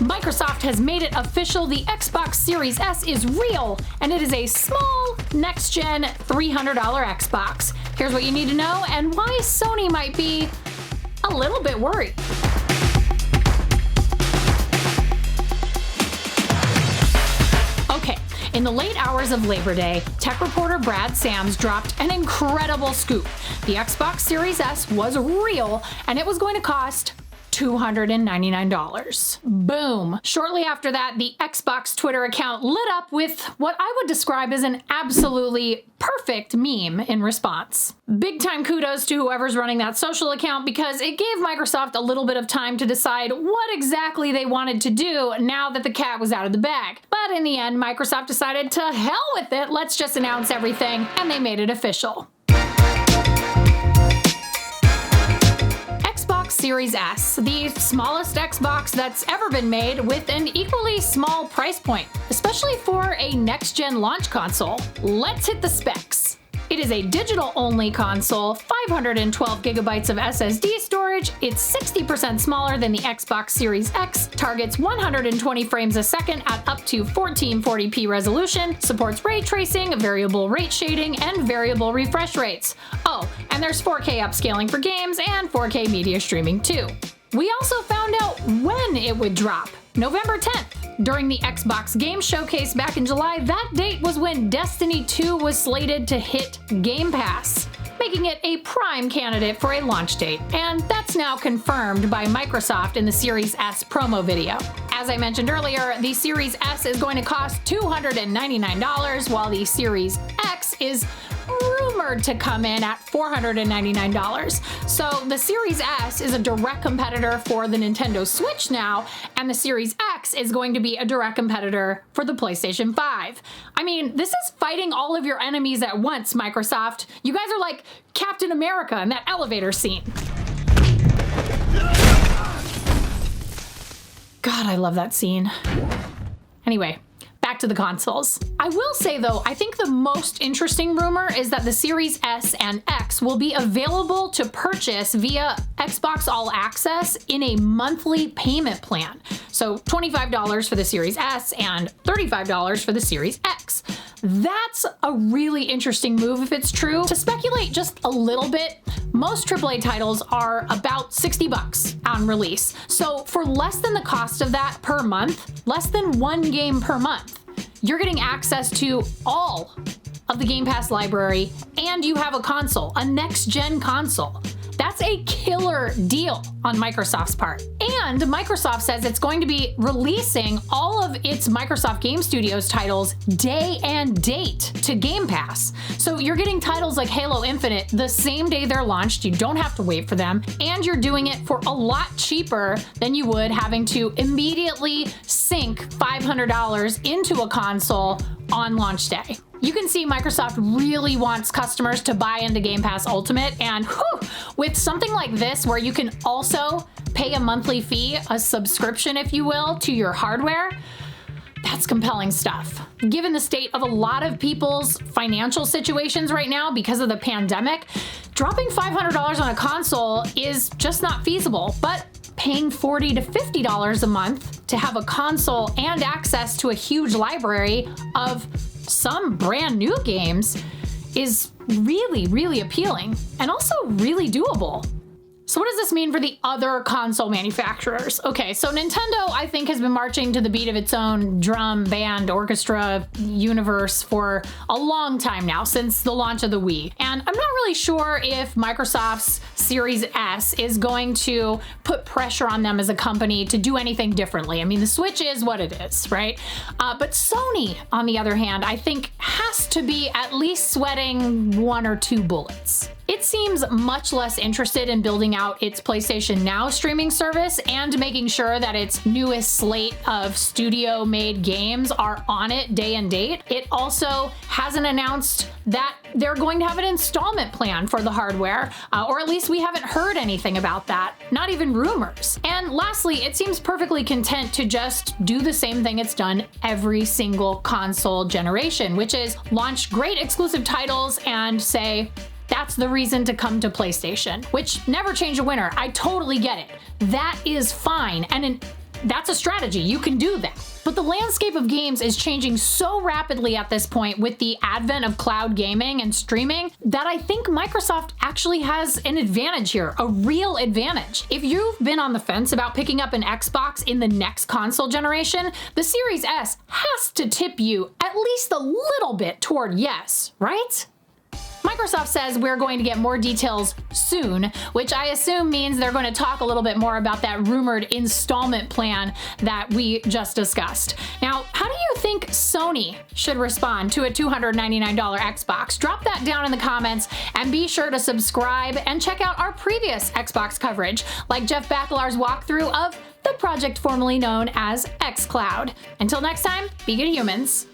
Microsoft has made it official. The Xbox Series S is real, and it is a small, next-gen $300 Xbox. Here's what you need to know and why Sony might be a little bit worried. Okay, in the late hours of Labor Day, tech reporter Brad Sams dropped an incredible scoop. The Xbox Series S was real, and it was going to cost $299. Boom. Shortly after that, the Xbox Twitter account lit up with what I would describe as an absolutely perfect meme in response. Big time kudos to whoever's running that social account because it gave Microsoft a little bit of time to decide what exactly they wanted to do now that the cat was out of the bag. But in the end, Microsoft decided to hell with it, let's just announce everything, and they made it official. Series S, the smallest Xbox that's ever been made with an equally small price point, especially for a next-gen launch console. Let's hit the specs. It is a digital-only console, 512 gigabytes of SSD storage, it's 60% smaller than the Xbox Series X, targets 120 frames a second at up to 1440p resolution, supports ray tracing, variable rate shading, and variable refresh rates. Oh, and there's 4K upscaling for games and 4K media streaming too. We also found out when it would drop. November 10th. During the Xbox Game Showcase back in July, that date was when Destiny 2 was slated to hit Game Pass, making it a prime candidate for a launch date. And that's now confirmed by Microsoft in the Series S promo video. As I mentioned earlier, the Series S is going to cost $299, while the Series X is rumored to come in at $499. So the Series S is a direct competitor for the Nintendo Switch now, and the Series X is going to be a direct competitor for the PlayStation 5. I mean, this is fighting all of your enemies at once, Microsoft. You guys are like Captain America in that elevator scene. God, I love that scene. Anyway, back to the consoles. I will say though, I think the most interesting rumor is that the Series S and X will be available to purchase via Xbox All Access in a monthly payment plan. So $25 for the Series S and $35 for the Series X. That's a really interesting move if it's true. To speculate just a little bit, most AAA titles are about $60 on release. So for less than the cost of that per month, less than one game per month, you're getting access to all of the Game Pass library, and you have a console, a next-gen console. That's a killer deal on Microsoft's part. And Microsoft says it's going to be releasing all of its Microsoft Game Studios titles day and date to Game Pass. So you're getting titles like Halo Infinite the same day they're launched, you don't have to wait for them, and you're doing it for a lot cheaper than you would having to immediately sink $500 into a console on launch day. You can see Microsoft really wants customers to buy into Game Pass Ultimate, and with something like this where you can also pay a monthly fee, a subscription if you will, to your hardware, that's compelling stuff. Given the state of a lot of people's financial situations right now because of the pandemic, dropping $500 on a console is just not feasible, but paying $40 to $50 a month to have a console and access to a huge library of some brand new games is really, really appealing and also really doable. So what does this mean for the other console manufacturers? Okay, so Nintendo, I think, has been marching to the beat of its own drum, band, orchestra universe for a long time now, since the launch of the Wii. And I'm not really sure if Microsoft's Series S is going to put pressure on them as a company to do anything differently. I mean, the Switch is what it is, right? But Sony, on the other hand, I think has to be at least sweating one or two bullets. It seems much less interested in building out its PlayStation Now streaming service and making sure that its newest slate of studio-made games are on it day and date. It also hasn't announced that they're going to have an installment plan for the hardware, or at least we haven't heard anything about that, not even rumors. And lastly, it seems perfectly content to just do the same thing it's done every single console generation, which is launch great exclusive titles and say, that's the reason to come to PlayStation, which never change a winner. I totally get it. That is fine. And that's a strategy. You can do that. But the landscape of games is changing so rapidly at this point with the advent of cloud gaming and streaming that I think Microsoft actually has an advantage here, a real advantage. If you've been on the fence about picking up an Xbox in the next console generation, the Series S has to tip you at least a little bit toward yes, right? Microsoft says we're going to get more details soon, which I assume means they're going to talk a little bit more about that rumored installment plan that we just discussed. Now, how do you think Sony should respond to a $299 Xbox? Drop that down in the comments and be sure to subscribe and check out our previous Xbox coverage, like Jeff Bakalar's walkthrough of the project formerly known as xCloud. Until next time, be good humans.